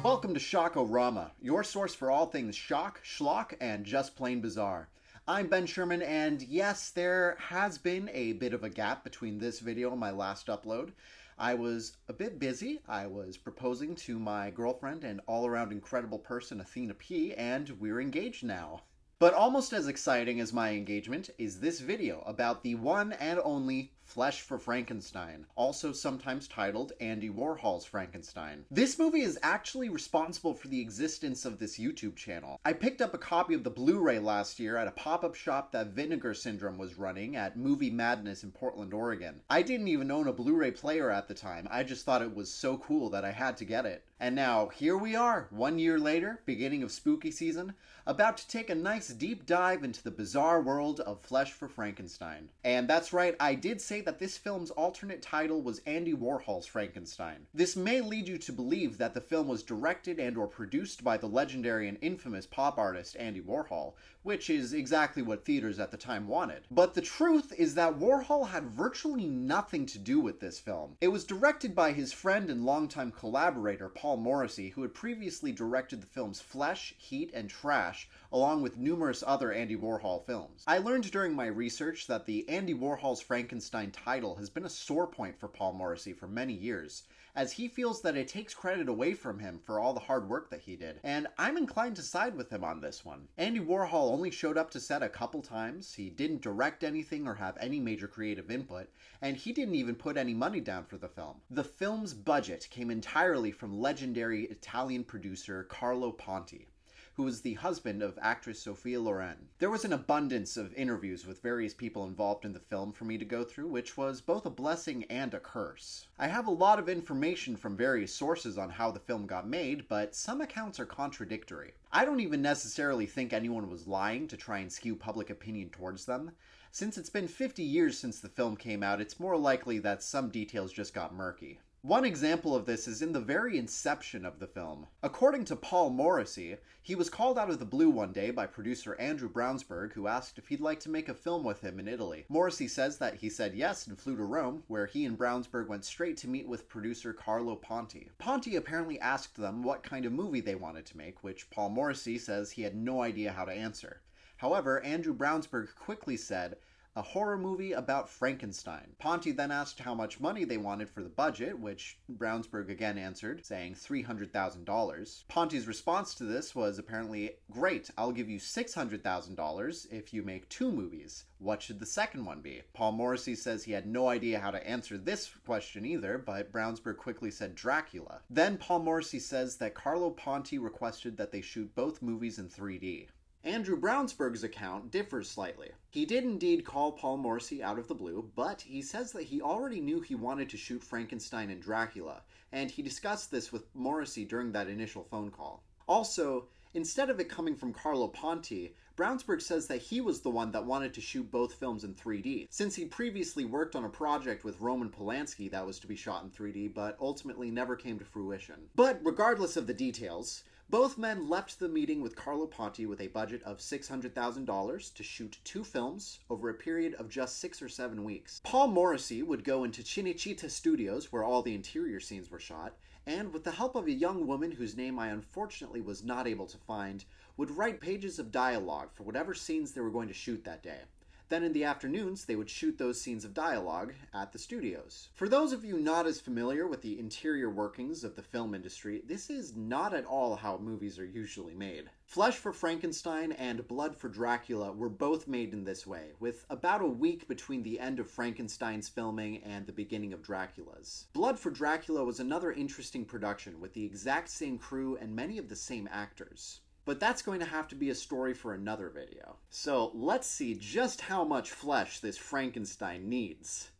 Welcome to ShockOrama, your source for all things shock, schlock, and just plain bizarre. I'm Ben Sherman, and yes, there has been a bit of a gap between this video and my last upload. I was a bit busy. I was proposing to my girlfriend and all-around incredible person, Athena P, and we're engaged now. But almost as exciting as my engagement is this video about the one and only Flesh for Frankenstein, also sometimes titled Andy Warhol's Frankenstein. This movie is actually responsible for the existence of this YouTube channel. I picked up a copy of the Blu-ray last year at a pop-up shop that Vinegar Syndrome was running at Movie Madness in Portland, Oregon. I didn't even own a Blu-ray player at the time. I just thought it was so cool that I had to get it. And now, here we are, 1 year later, beginning of spooky season, about to take a nice deep dive into the bizarre world of Flesh for Frankenstein. And that's right, I did say that this film's alternate title was Andy Warhol's Frankenstein. This may lead you to believe that the film was directed and or produced by the legendary and infamous pop artist Andy Warhol, which is exactly what theaters at the time wanted. But the truth is that Warhol had virtually nothing to do with this film. It was directed by his friend and longtime collaborator Paul Morrissey, who had previously directed the films Flesh, Heat, and Trash, along with numerous other Andy Warhol films. I learned during my research that the Andy Warhol's Frankenstein title has been a sore point for Paul Morrissey for many years, as he feels that it takes credit away from him for all the hard work that he did, and I'm inclined to side with him on this one. Andy Warhol only showed up to set a couple times, he didn't direct anything or have any major creative input, and he didn't even put any money down for the film. The film's budget came entirely from legendary Italian producer Carlo Ponti, who was the husband of actress Sophia Loren. There was an abundance of interviews with various people involved in the film for me to go through, which was both a blessing and a curse. I have a lot of information from various sources on how the film got made, but some accounts are contradictory. I don't even necessarily think anyone was lying to try and skew public opinion towards them. Since it's been 50 years since the film came out, it's more likely that some details just got murky. One example of this is in the very inception of the film. According to Paul Morrissey, he was called out of the blue one day by producer Andrew Brownsberg, who asked if he'd like to make a film with him in Italy. Morrissey says that he said yes and flew to Rome, where he and Brownsberg went straight to meet with producer Carlo Ponti. Ponti apparently asked them what kind of movie they wanted to make, which Paul Morrissey says he had no idea how to answer. However, Andrew Brownsberg quickly said, "A horror movie about Frankenstein." Ponti then asked how much money they wanted for the budget, which Brownsberg again answered, saying $300,000. Ponti's response to this was apparently, "Great, I'll give you $600,000 if you make 2 movies. What should the second one be?" Paul Morrissey says he had no idea how to answer this question either, but Brownsberg quickly said Dracula. Then Paul Morrissey says that Carlo Ponti requested that they shoot both movies in 3D. Andrew Brownsberg's account differs slightly. He did indeed call Paul Morrissey out of the blue, but he says that he already knew he wanted to shoot Frankenstein and Dracula, and he discussed this with Morrissey during that initial phone call. Also, instead of it coming from Carlo Ponti, Brownsberg says that he was the one that wanted to shoot both films in 3D, since he previously worked on a project with Roman Polanski that was to be shot in 3D, but ultimately never came to fruition. But regardless of the details, both men left the meeting with Carlo Ponti with a budget of $600,000 to shoot 2 films over a period of just 6 or 7 weeks. Paul Morrissey would go into Cinecittà Studios, where all the interior scenes were shot, and with the help of a young woman whose name I unfortunately was not able to find, would write pages of dialogue for whatever scenes they were going to shoot that day. Then in the afternoons, they would shoot those scenes of dialogue at the studios. For those of you not as familiar with the interior workings of the film industry, this is not at all how movies are usually made. Flesh for Frankenstein and Blood for Dracula were both made in this way, with about a week between the end of Frankenstein's filming and the beginning of Dracula's. Blood for Dracula was another interesting production with the exact same crew and many of the same actors. But that's going to have to be a story for another video. So let's see just how much flesh this Frankenstein needs.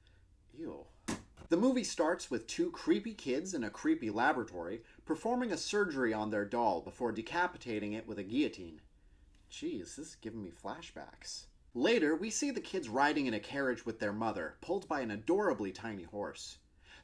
Ew. The movie starts with 2 creepy kids in a creepy laboratory performing a surgery on their doll before decapitating it with a guillotine. Jeez, this is giving me flashbacks. Later, we see the kids riding in a carriage with their mother, pulled by an adorably tiny horse.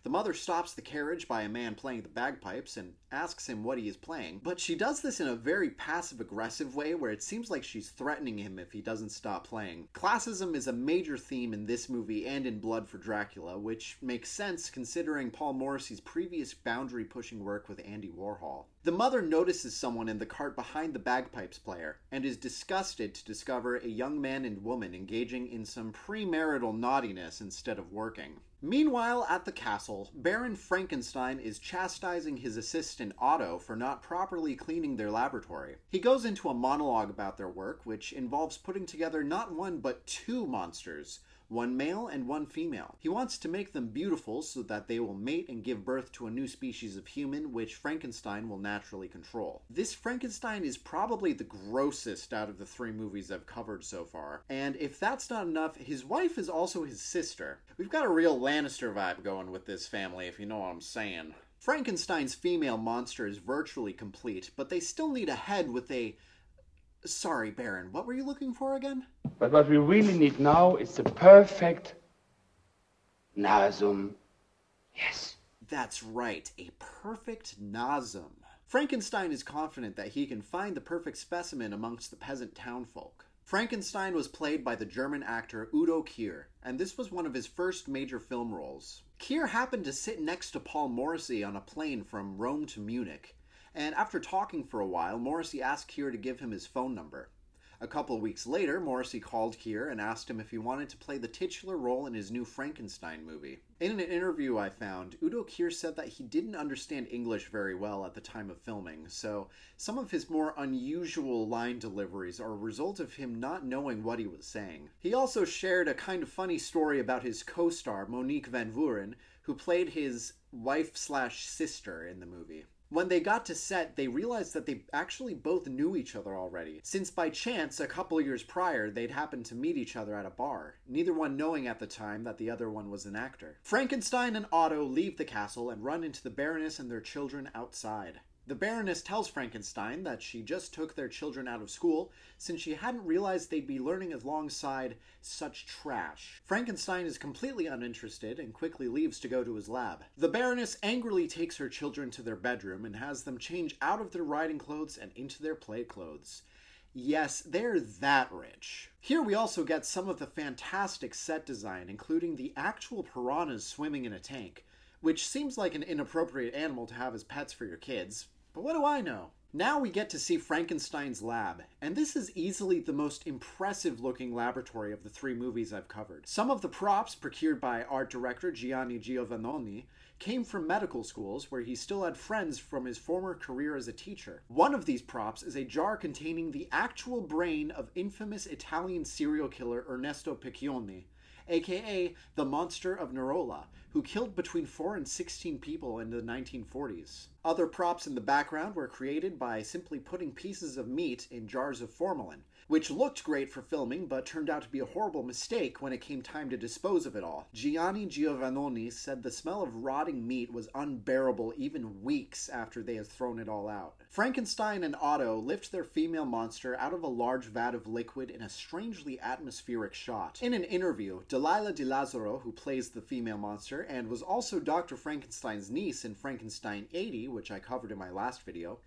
The mother stops the carriage by a man playing the bagpipes and asks him what he is playing, but she does this in a very passive-aggressive way where it seems like she's threatening him if he doesn't stop playing. Classism is a major theme in this movie and in Blood for Dracula, which makes sense considering Paul Morrissey's previous boundary-pushing work with Andy Warhol. The mother notices someone in the cart behind the bagpipes player and is disgusted to discover a young man and woman engaging in some premarital naughtiness instead of working. Meanwhile, at the castle, Baron Frankenstein is chastising his assistant Otto for not properly cleaning their laboratory. He goes into a monologue about their work, which involves putting together not one but two monsters, one male and one female. He wants to make them beautiful so that they will mate and give birth to a new species of human, which Frankenstein will naturally control. This Frankenstein is probably the grossest out of the three movies I've covered so far, and if that's not enough, his wife is also his sister. We've got a real Lannister vibe going with this family, if you know what I'm saying. Frankenstein's female monster is virtually complete, but they still need a head with a... Sorry, Baron, what were you looking for again? But what we really need now is the perfect nasum. Yes. That's right, a perfect nasum. Frankenstein is confident that he can find the perfect specimen amongst the peasant townfolk. Frankenstein was played by the German actor Udo Kier, and this was one of his first major film roles. Kier happened to sit next to Paul Morrissey on a plane from Rome to Munich, and after talking for a while, Morrissey asked Kier to give him his phone number. A couple of weeks later, Morrissey called Kier and asked him if he wanted to play the titular role in his new Frankenstein movie. In an interview I found, Udo Kier said that he didn't understand English very well at the time of filming, so some of his more unusual line deliveries are a result of him not knowing what he was saying. He also shared a kind of funny story about his co-star, Monique Van Vuren, who played his wife/sister in the movie. When they got to set, they realized that they actually both knew each other already, since by chance, a couple years prior, they'd happened to meet each other at a bar, neither one knowing at the time that the other one was an actor. Frankenstein and Otto leave the castle and run into the Baroness and their children outside. The Baroness tells Frankenstein that she just took their children out of school since she hadn't realized they'd be learning alongside such trash. Frankenstein is completely uninterested and quickly leaves to go to his lab. The Baroness angrily takes her children to their bedroom and has them change out of their riding clothes and into their play clothes. Yes, they're that rich. Here we also get some of the fantastic set design, including the actual piranhas swimming in a tank, which seems like an inappropriate animal to have as pets for your kids. But what do I know? Now we get to see Frankenstein's lab, and this is easily the most impressive looking laboratory of the three movies I've covered. Some of the props procured by art director Gianni Giovannoni came from medical schools where he still had friends from his former career as a teacher. One of these props is a jar containing the actual brain of infamous Italian serial killer Ernesto Piccioni, aka the Monster of Nerola, who killed between 4 and 16 people in the 1940s. Other props in the background were created by simply putting pieces of meat in jars of formalin, which looked great for filming but turned out to be a horrible mistake when it came time to dispose of it all. Gianni Giovannoni said the smell of rotting meat was unbearable even weeks after they had thrown it all out. Frankenstein and Otto lift their female monster out of a large vat of liquid in a strangely atmospheric shot. In an interview, Dalila di Lazzaro, who plays the female monster and was also Dr. Frankenstein's niece in Frankenstein 80, which I covered in my last video,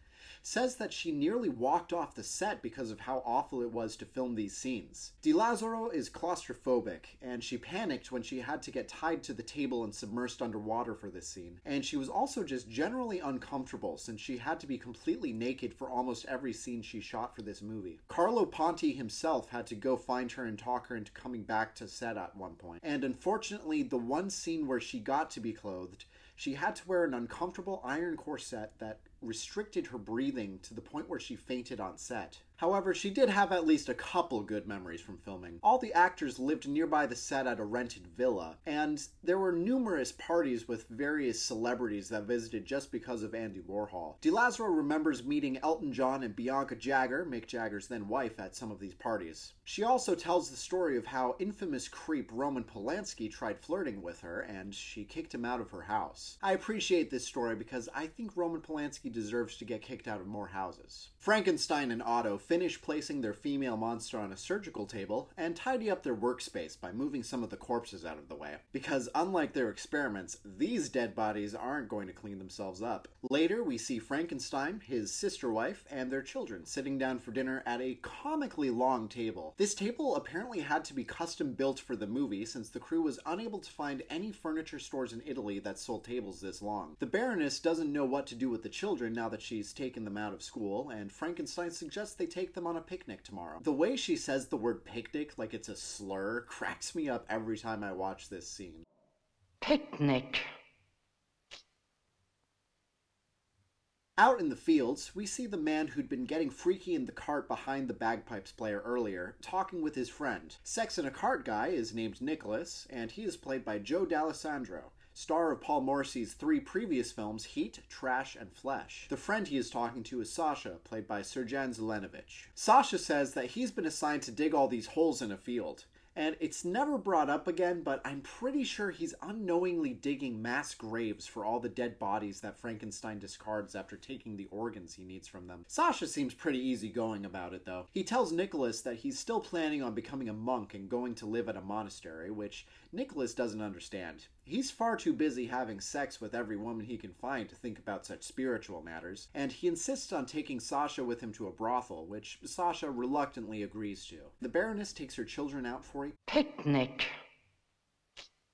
says that she nearly walked off the set because of how awful it was to film these scenes. Di Lazzaro is claustrophobic, and she panicked when she had to get tied to the table and submersed underwater for this scene. And she was also just generally uncomfortable since she had to be completely naked for almost every scene she shot for this movie. Carlo Ponti himself had to go find her and talk her into coming back to set at one point. And unfortunately, the one scene where she got to be clothed, she had to wear an uncomfortable iron corset that restricted her breathing to the point where she fainted on set. However, she did have at least a couple good memories from filming. All the actors lived nearby the set at a rented villa, and there were numerous parties with various celebrities that visited just because of Andy Warhol. Di Lazzaro remembers meeting Elton John and Bianca Jagger, Mick Jagger's then wife, at some of these parties. She also tells the story of how infamous creep Roman Polanski tried flirting with her, and she kicked him out of her house. I appreciate this story because I think Roman Polanski deserves to get kicked out of more houses. Frankenstein and Otto finish placing their female monster on a surgical table and tidy up their workspace by moving some of the corpses out of the way. Because unlike their experiments, these dead bodies aren't going to clean themselves up. Later, we see Frankenstein, his sister wife, and their children sitting down for dinner at a comically long table. This table apparently had to be custom built for the movie since the crew was unable to find any furniture stores in Italy that sold tables this long. The Baroness doesn't know what to do with the children now that she's taken them out of school, and Frankenstein suggests they take them on a picnic tomorrow. The way she says the word picnic like it's a slur cracks me up every time I watch this scene. Picnic. Out in the fields, we see the man who'd been getting freaky in the cart behind the bagpipes player earlier, talking with his friend. Sex in a Cart guy is named Nicholas, and he is played by Joe D'Alessandro, star of Paul Morrissey's 3 previous films, Heat, Trash, and Flesh. The friend he is talking to is Sasha, played by Serjan Zelenovic. Sasha says that he's been assigned to dig all these holes in a field. And it's never brought up again, but I'm pretty sure he's unknowingly digging mass graves for all the dead bodies that Frankenstein discards after taking the organs he needs from them. Sasha seems pretty easygoing about it, though. He tells Nicholas that he's still planning on becoming a monk and going to live at a monastery, which Nicholas doesn't understand. He's far too busy having sex with every woman he can find to think about such spiritual matters, and he insists on taking Sasha with him to a brothel, which Sasha reluctantly agrees to. The Baroness takes her children out for a Picnic.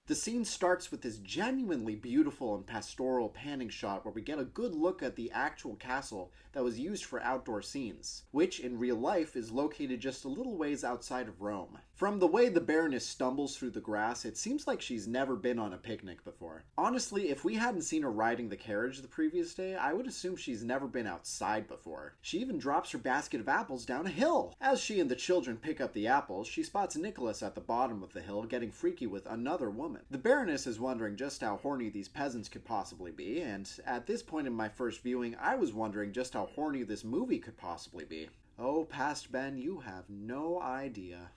The scene starts with this genuinely beautiful and pastoral panning shot where we get a good look at the actual castle that was used for outdoor scenes, which in real life is located just a little ways outside of Rome. From the way the Baroness stumbles through the grass, it seems like she's never been on a picnic before. Honestly, if we hadn't seen her riding the carriage the previous day, I would assume she's never been outside before. She even drops her basket of apples down a hill. As she and the children pick up the apples, she spots Nicholas at the bottom of the hill getting freaky with another woman. The Baroness is wondering just how horny these peasants could possibly be, and at this point in my first viewing, I was wondering just how horny this movie could possibly be. Oh, past Ben, you have no idea.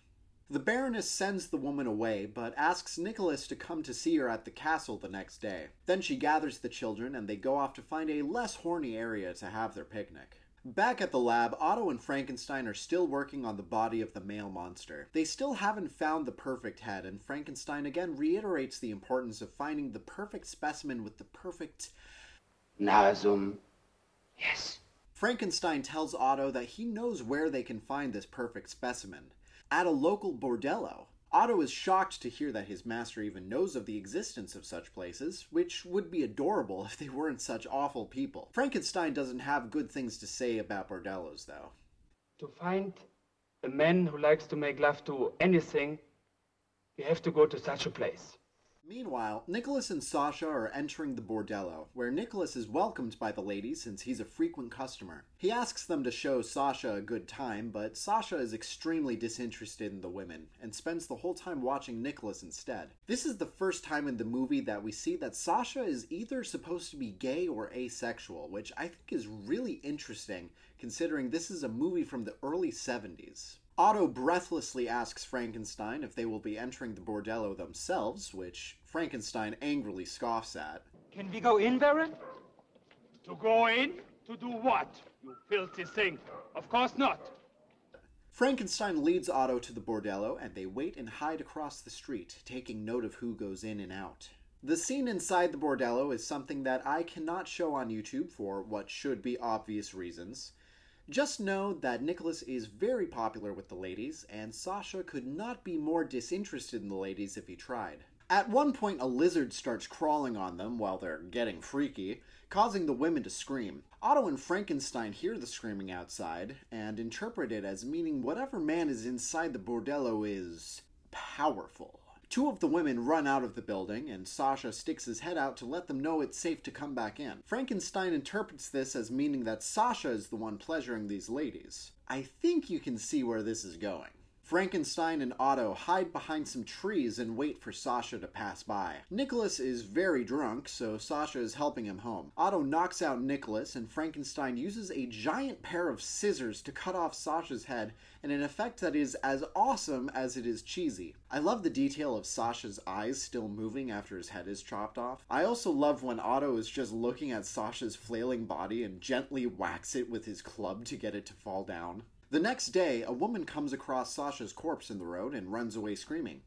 The Baroness sends the woman away, but asks Nicholas to come to see her at the castle the next day. Then she gathers the children, and they go off to find a less horny area to have their picnic. Back at the lab, Otto and Frankenstein are still working on the body of the male monster. They still haven't found the perfect head, and Frankenstein again reiterates the importance of finding the perfect specimen with the perfect Nasum. Yes. Frankenstein tells Otto that he knows where they can find this perfect specimen. At a local bordello. Otto is shocked to hear that his master even knows of the existence of such places, which would be adorable if they weren't such awful people. Frankenstein doesn't have good things to say about bordellos, though. To find a man who likes to make love to anything, you have to go to such a place. Meanwhile, Nicholas and Sasha are entering the bordello, where Nicholas is welcomed by the ladies since he's a frequent customer. He asks them to show Sasha a good time, but Sasha is extremely disinterested in the women, and spends the whole time watching Nicholas instead. This is the first time in the movie that we see that Sasha is either supposed to be gay or asexual, which I think is really interesting, considering this is a movie from the early 70s. Otto breathlessly asks Frankenstein if they will be entering the bordello themselves, which Frankenstein angrily scoffs at. Can we go in, Baron? To go in? To do what, you filthy thing? Of course not. Frankenstein leads Otto to the bordello, and they wait and hide across the street, taking note of who goes in and out. The scene inside the bordello is something that I cannot show on YouTube for what should be obvious reasons. Just know that Nicholas is very popular with the ladies, and Sasha could not be more disinterested in the ladies if he tried. At one point, a lizard starts crawling on them while they're getting freaky, causing the women to scream. Otto and Frankenstein hear the screaming outside, and interpret it as meaning whatever man is inside the bordello is powerful. Two of the women run out of the building, and Sasha sticks his head out to let them know it's safe to come back in. Frankenstein interprets this as meaning that Sasha is the one pleasuring these ladies. I think you can see where this is going. Frankenstein and Otto hide behind some trees and wait for Sasha to pass by. Nicholas is very drunk, so Sasha is helping him home. Otto knocks out Nicholas, and Frankenstein uses a giant pair of scissors to cut off Sasha's head in an effect that is as awesome as it is cheesy. I love the detail of Sasha's eyes still moving after his head is chopped off. I also love when Otto is just looking at Sasha's flailing body and gently whacks it with his club to get it to fall down. The next day, a woman comes across Sasha's corpse in the road and runs away screaming.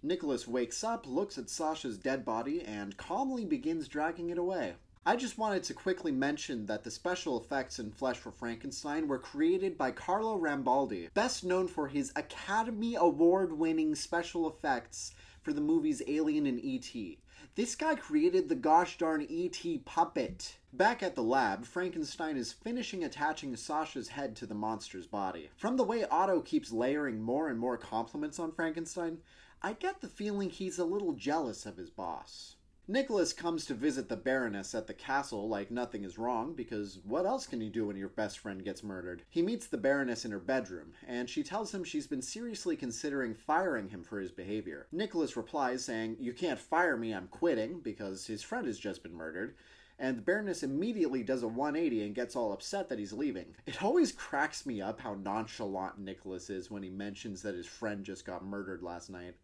Nicholas wakes up, looks at Sasha's dead body, and calmly begins dragging it away. I just wanted to quickly mention that the special effects in Flesh for Frankenstein were created by Carlo Rambaldi, best known for his Academy Award-winning special effects for the movies Alien and E.T. This guy created the gosh darn E.T. puppet. Back at the lab, Frankenstein is finishing attaching Sasha's head to the monster's body. From the way Otto keeps layering more and more compliments on Frankenstein, I get the feeling he's a little jealous of his boss. Nicholas comes to visit the Baroness at the castle like nothing is wrong, because what else can you do when your best friend gets murdered? He meets the Baroness in her bedroom, and she tells him she's been seriously considering firing him for his behavior. Nicholas replies saying, "You can't fire me, I'm quitting," because his friend has just been murdered, and the Baroness immediately does a 180 and gets all upset that he's leaving. It always cracks me up how nonchalant Nicholas is when he mentions that his friend just got murdered last night.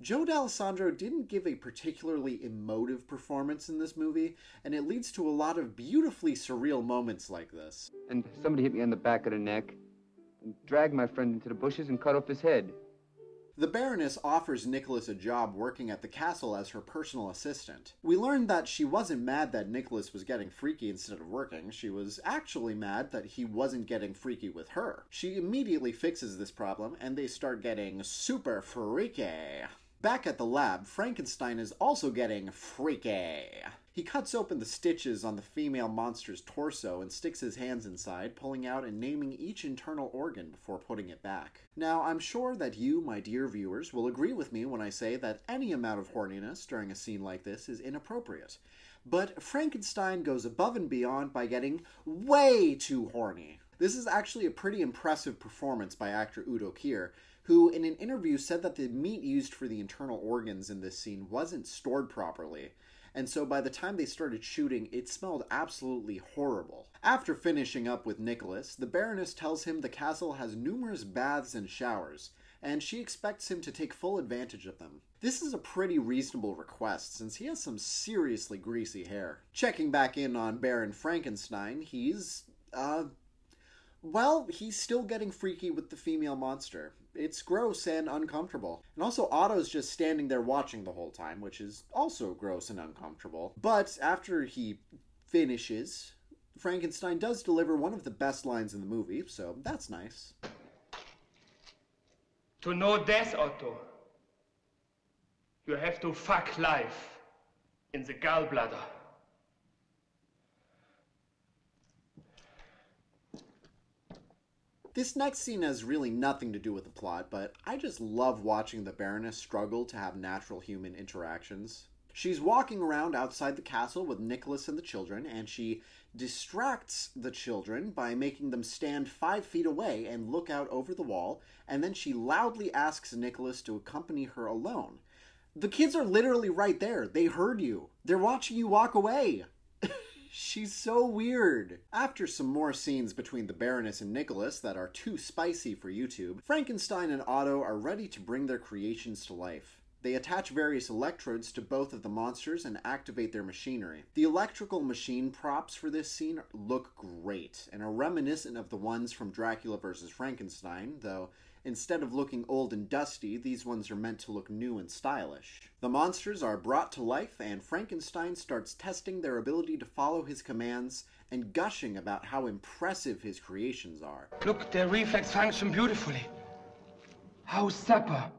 Joe D'Alessandro didn't give a particularly emotive performance in this movie, and it leads to a lot of beautifully surreal moments like this. And somebody hit me on the back of the neck, and dragged my friend into the bushes and cut off his head. The Baroness offers Nicholas a job working at the castle as her personal assistant. We learned that she wasn't mad that Nicholas was getting freaky instead of working. She was actually mad that he wasn't getting freaky with her. She immediately fixes this problem, and they start getting super freaky. Back at the lab, Frankenstein is also getting freaky. He cuts open the stitches on the female monster's torso and sticks his hands inside, pulling out and naming each internal organ before putting it back. Now, I'm sure that you, my dear viewers, will agree with me when I say that any amount of horniness during a scene like this is inappropriate. But Frankenstein goes above and beyond by getting way too horny. This is actually a pretty impressive performance by actor Udo Kier, who in an interview said that the meat used for the internal organs in this scene wasn't stored properly, and so by the time they started shooting, it smelled absolutely horrible. After finishing up with Nicholas, the Baroness tells him the castle has numerous baths and showers, and she expects him to take full advantage of them. This is a pretty reasonable request, since he has some seriously greasy hair. Checking back in on Baron Frankenstein, he's still getting freaky with the female monster. It's gross and uncomfortable. And also Otto's just standing there watching the whole time, which is also gross and uncomfortable. But after he finishes, Frankenstein does deliver one of the best lines in the movie, so that's nice. To know death, Otto, you have to fuck life in the gallbladder. This next scene has really nothing to do with the plot, but I just love watching the Baroness struggle to have natural human interactions. She's walking around outside the castle with Nicholas and the children, and she distracts the children by making them stand 5 feet away and look out over the wall, and then she loudly asks Nicholas to accompany her alone. The kids are literally right there. They heard you. They're watching you walk away. She's so weird. After some more scenes between the Baroness and Nicholas that are too spicy for YouTube, Frankenstein and Otto are ready to bring their creations to life. They attach various electrodes to both of the monsters and activate their machinery. The electrical machine props for this scene look great and are reminiscent of the ones from Dracula vs. Frankenstein, though instead of looking old and dusty, these ones are meant to look new and stylish. The monsters are brought to life, and Frankenstein starts testing their ability to follow his commands and gushing about how impressive his creations are. Look, their reflex function beautifully. How supper.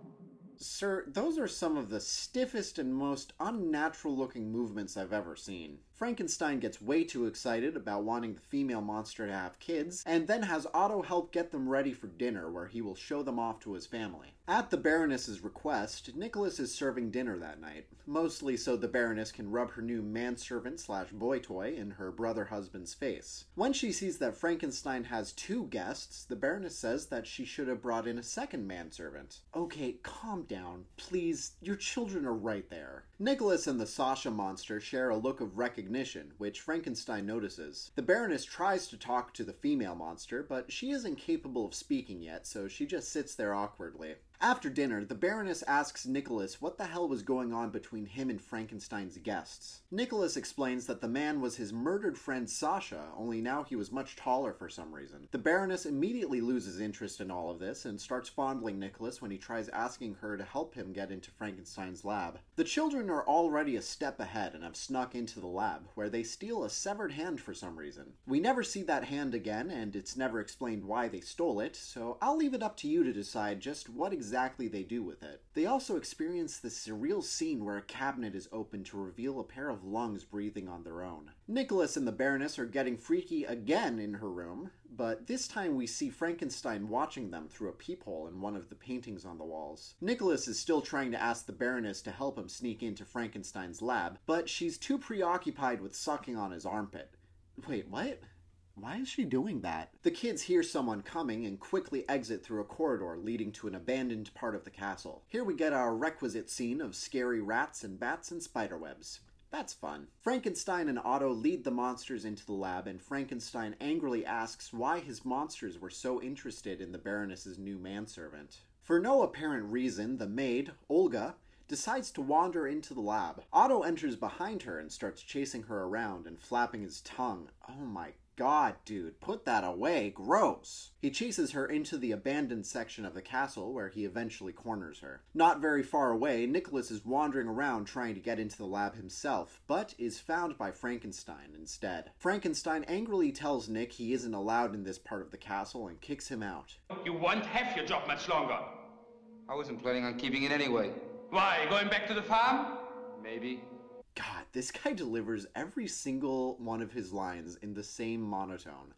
Sir, those are some of the stiffest and most unnatural looking movements I've ever seen. Frankenstein gets way too excited about wanting the female monster to have kids, and then has Otto help get them ready for dinner, where he will show them off to his family. At the Baroness's request, Nicholas is serving dinner that night, mostly so the Baroness can rub her new manservant/boy toy in her brother-husband's face. When she sees that Frankenstein has 2 guests, the Baroness says that she should have brought in a second manservant. Okay, calm down. Please, your children are right there. Nicholas and the Sasha monster share a look of recognition, which Frankenstein notices. The Baroness tries to talk to the female monster, but she isn't capable of speaking yet, so she just sits there awkwardly. After dinner, the Baroness asks Nicholas what the hell was going on between him and Frankenstein's guests. Nicholas explains that the man was his murdered friend Sasha, only now he was much taller for some reason. The Baroness immediately loses interest in all of this and starts fondling Nicholas when he tries asking her to help him get into Frankenstein's lab. The children are already a step ahead and have snuck into the lab, where they steal a severed hand for some reason. We never see that hand again, and it's never explained why they stole it, so I'll leave it up to you to decide just what exactly they do with it. They also experience this surreal scene where a cabinet is opened to reveal a pair of lungs breathing on their own. Nicholas and the Baroness are getting freaky again in her room, but this time we see Frankenstein watching them through a peephole in one of the paintings on the walls. Nicholas is still trying to ask the Baroness to help him sneak into Frankenstein's lab, but she's too preoccupied with sucking on his armpit. Wait, what? Why is she doing that? The kids hear someone coming and quickly exit through a corridor leading to an abandoned part of the castle. Here we get our requisite scene of scary rats and bats and spiderwebs. That's fun. Frankenstein and Otto lead the monsters into the lab, and Frankenstein angrily asks why his monsters were so interested in the Baroness's new manservant. For no apparent reason, the maid, Olga, decides to wander into the lab. Otto enters behind her and starts chasing her around and flapping his tongue. Oh my God, dude, put that away. Gross. He chases her into the abandoned section of the castle where he eventually corners her. Not very far away, Nicholas is wandering around trying to get into the lab himself, but is found by Frankenstein instead. Frankenstein angrily tells Nick he isn't allowed in this part of the castle and kicks him out. You won't have your job much longer. I wasn't planning on keeping it anyway. Why, going back to the farm? Maybe. God, this guy delivers every single one of his lines in the same monotone.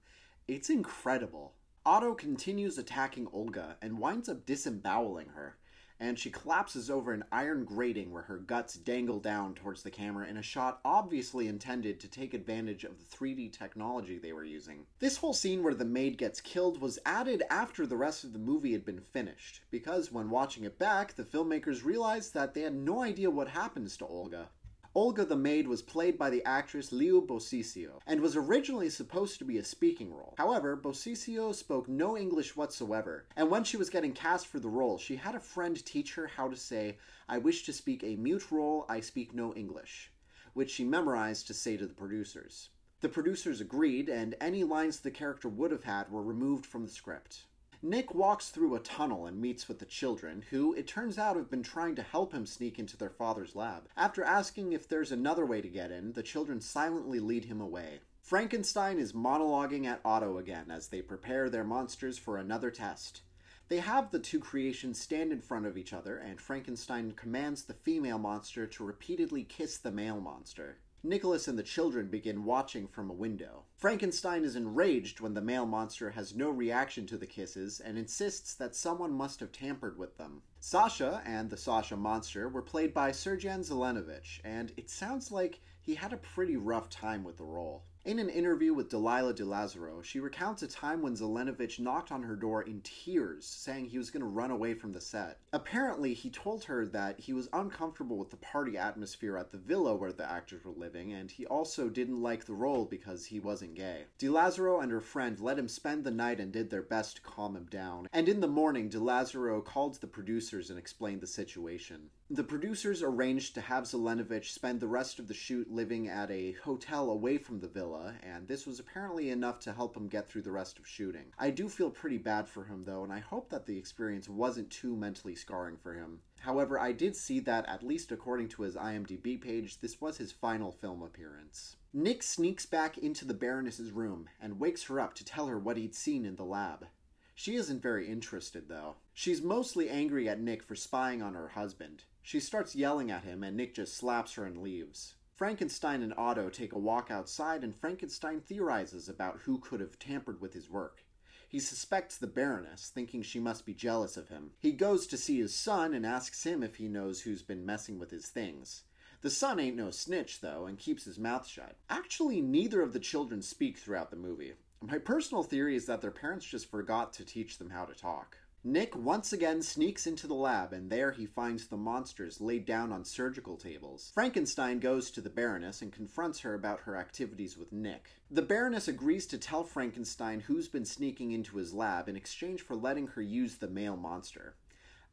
It's incredible. Otto continues attacking Olga and winds up disemboweling her, and she collapses over an iron grating where her guts dangle down towards the camera in a shot obviously intended to take advantage of the 3D technology they were using. This whole scene where the maid gets killed was added after the rest of the movie had been finished, because when watching it back, the filmmakers realized that they had no idea what happens to Olga. Olga the maid was played by the actress Leo Bosisio, and was originally supposed to be a speaking role. However, Bosisio spoke no English whatsoever, and when she was getting cast for the role, she had a friend teach her how to say, "I wish to speak a mute role, I speak no English," which she memorized to say to the producers. The producers agreed, and any lines the character would have had were removed from the script. Nick walks through a tunnel and meets with the children, who, it turns out, have been trying to help him sneak into their father's lab. After asking if there's another way to get in, the children silently lead him away. Frankenstein is monologuing at Otto again as they prepare their monsters for another test. They have the two creations stand in front of each other, and Frankenstein commands the female monster to repeatedly kiss the male monster. Nicholas and the children begin watching from a window. Frankenstein is enraged when the male monster has no reaction to the kisses and insists that someone must have tampered with them. Sasha and the Sasha monster were played by Serjan Zelenovic, and it sounds like he had a pretty rough time with the role. In an interview with Dalila de Lazarro, she recounts a time when Zelenovic knocked on her door in tears, saying he was going to run away from the set. Apparently, he told her that he was uncomfortable with the party atmosphere at the villa where the actors were living, and he also didn't like the role because he wasn't gay. De Lazarro and her friend let him spend the night and did their best to calm him down, and in the morning, De Lazarro called the producers and explained the situation. The producers arranged to have Zelenovic spend the rest of the shoot living at a hotel away from the villa, and this was apparently enough to help him get through the rest of shooting. I do feel pretty bad for him though, and I hope that the experience wasn't too mentally scarring for him. However, I did see that, at least according to his IMDb page, this was his final film appearance. Nick sneaks back into the Baroness's room and wakes her up to tell her what he'd seen in the lab. She isn't very interested though. She's mostly angry at Nick for spying on her husband. She starts yelling at him and Nick just slaps her and leaves. Frankenstein and Otto take a walk outside and Frankenstein theorizes about who could have tampered with his work. He suspects the Baroness, thinking she must be jealous of him. He goes to see his son and asks him if he knows who's been messing with his things. The son ain't no snitch though and keeps his mouth shut. Actually, neither of the children speak throughout the movie. My personal theory is that their parents just forgot to teach them how to talk. Nick once again sneaks into the lab, and there he finds the monsters laid down on surgical tables. Frankenstein goes to the Baroness and confronts her about her activities with Nick. The Baroness agrees to tell Frankenstein who's been sneaking into his lab in exchange for letting her use the male monster.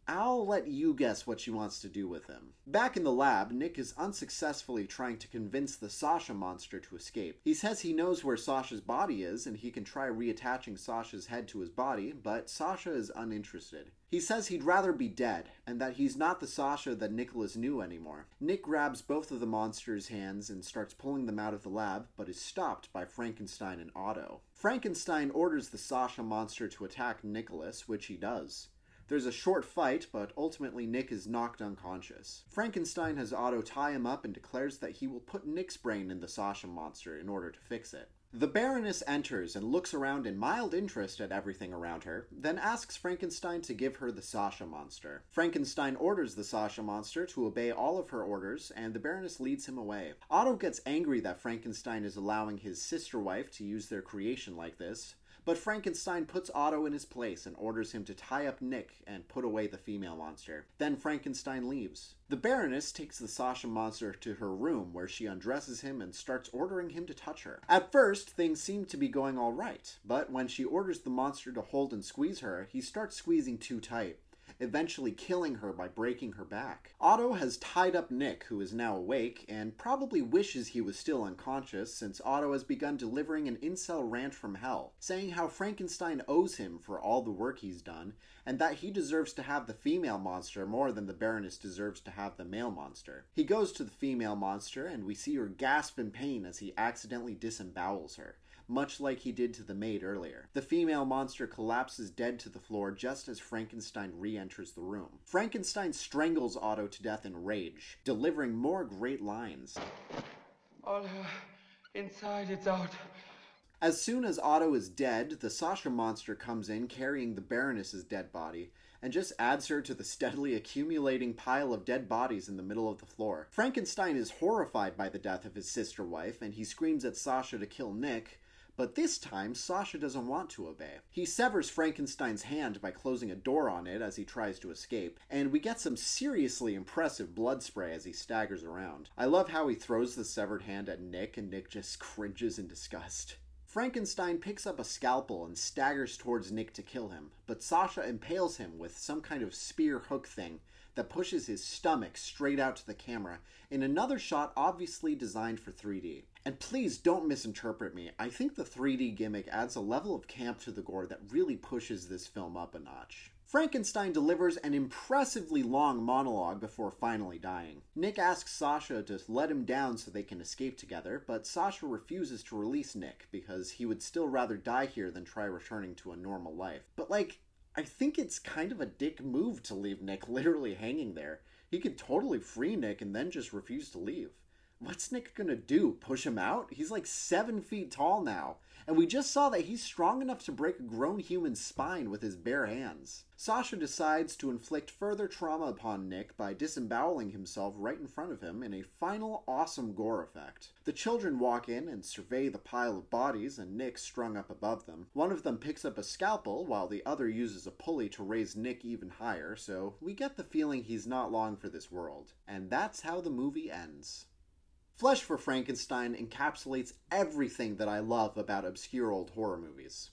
I'll let you guess what she wants to do with him. Back in the lab, Nick is unsuccessfully trying to convince the Sasha monster to escape. He says he knows where Sasha's body is and he can try reattaching Sasha's head to his body, but Sasha is uninterested. He says he'd rather be dead, and that he's not the Sasha that Nicholas knew anymore. Nick grabs both of the monster's hands and starts pulling them out of the lab, but is stopped by Frankenstein and Otto. Frankenstein orders the Sasha monster to attack Nicholas, which he does. There's a short fight, but ultimately Nick is knocked unconscious. Frankenstein has Otto tie him up and declares that he will put Nick's brain in the Sasha monster in order to fix it. The Baroness enters and looks around in mild interest at everything around her, then asks Frankenstein to give her the Sasha monster. Frankenstein orders the Sasha monster to obey all of her orders, and the Baroness leads him away. Otto gets angry that Frankenstein is allowing his sister wife to use their creation like this, but Frankenstein puts Otto in his place and orders him to tie up Nick and put away the female monster. Then Frankenstein leaves. The Baroness takes the Sasha monster to her room where she undresses him and starts ordering him to touch her. At first, things seem to be going all right, but when she orders the monster to hold and squeeze her, he starts squeezing too tight, eventually killing her by breaking her back. Otto has tied up Nick, who is now awake, and probably wishes he was still unconscious since Otto has begun delivering an incel rant from hell, saying how Frankenstein owes him for all the work he's done, and that he deserves to have the female monster more than the Baroness deserves to have the male monster. He goes to the female monster, and we see her gasp in pain as he accidentally disembowels her, much like he did to the maid earlier. The female monster collapses dead to the floor just as Frankenstein re-enters the room. Frankenstein strangles Otto to death in rage, delivering more great lines. All her inside, it's out. As soon as Otto is dead, the Sasha monster comes in carrying the Baroness's dead body, and just adds her to the steadily accumulating pile of dead bodies in the middle of the floor. Frankenstein is horrified by the death of his sister wife, and he screams at Sasha to kill Nick, but this time, Sasha doesn't want to obey. He severs Frankenstein's hand by closing a door on it as he tries to escape, and we get some seriously impressive blood spray as he staggers around. I love how he throws the severed hand at Nick, and Nick just cringes in disgust. Frankenstein picks up a scalpel and staggers towards Nick to kill him, but Sasha impales him with some kind of spear hook thing that pushes his stomach straight out to the camera in another shot obviously designed for 3D. And please don't misinterpret me, I think the 3D gimmick adds a level of camp to the gore that really pushes this film up a notch. Frankenstein delivers an impressively long monologue before finally dying. Nick asks Sasha to let him down so they can escape together, but Sasha refuses to release Nick because he would still rather die here than try returning to a normal life. But I think it's kind of a dick move to leave Nick literally hanging there. He could totally free Nick and then just refuse to leave. What's Nick gonna do? Push him out? He's like 7 feet tall now, and we just saw that he's strong enough to break a grown human's spine with his bare hands. Sasha decides to inflict further trauma upon Nick by disemboweling himself right in front of him in a final awesome gore effect. The children walk in and survey the pile of bodies and Nick strung up above them. One of them picks up a scalpel while the other uses a pulley to raise Nick even higher, so we get the feeling he's not long for this world. And that's how the movie ends. Flesh for Frankenstein encapsulates everything that I love about obscure old horror movies.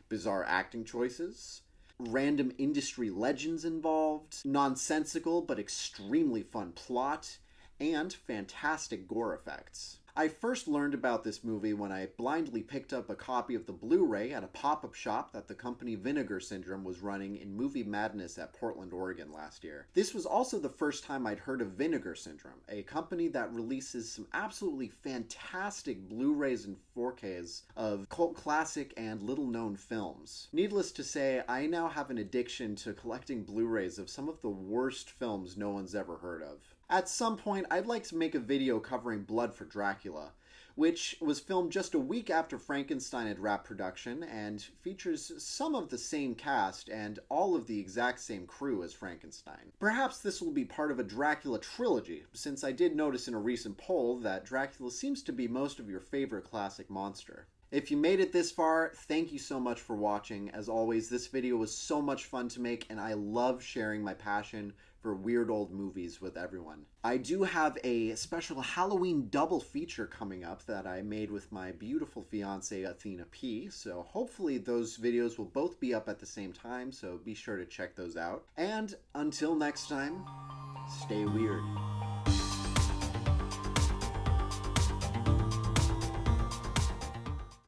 Bizarre acting choices, random industry legends involved, nonsensical but extremely fun plot, and fantastic gore effects. I first learned about this movie when I blindly picked up a copy of the Blu-ray at a pop-up shop that the company Vinegar Syndrome was running in Movie Madness at Portland, Oregon last year. This was also the first time I'd heard of Vinegar Syndrome, a company that releases some absolutely fantastic Blu-rays and 4Ks of cult classic and little-known films. Needless to say, I now have an addiction to collecting Blu-rays of some of the worst films no one's ever heard of. At some point, I'd like to make a video covering Blood for Dracula, which was filmed just a week after Frankenstein had wrapped production and features some of the same cast and all of the exact same crew as Frankenstein. Perhaps this will be part of a Dracula trilogy, since I did notice in a recent poll that Dracula seems to be most of your favorite classic monster. If you made it this far, thank you so much for watching. As always, this video was so much fun to make, and I love sharing my passion for weird old movies with everyone. I do have a special Halloween double feature coming up that I made with my beautiful fiancée Athena P, so hopefully those videos will both be up at the same time, so be sure to check those out. And until next time, stay weird.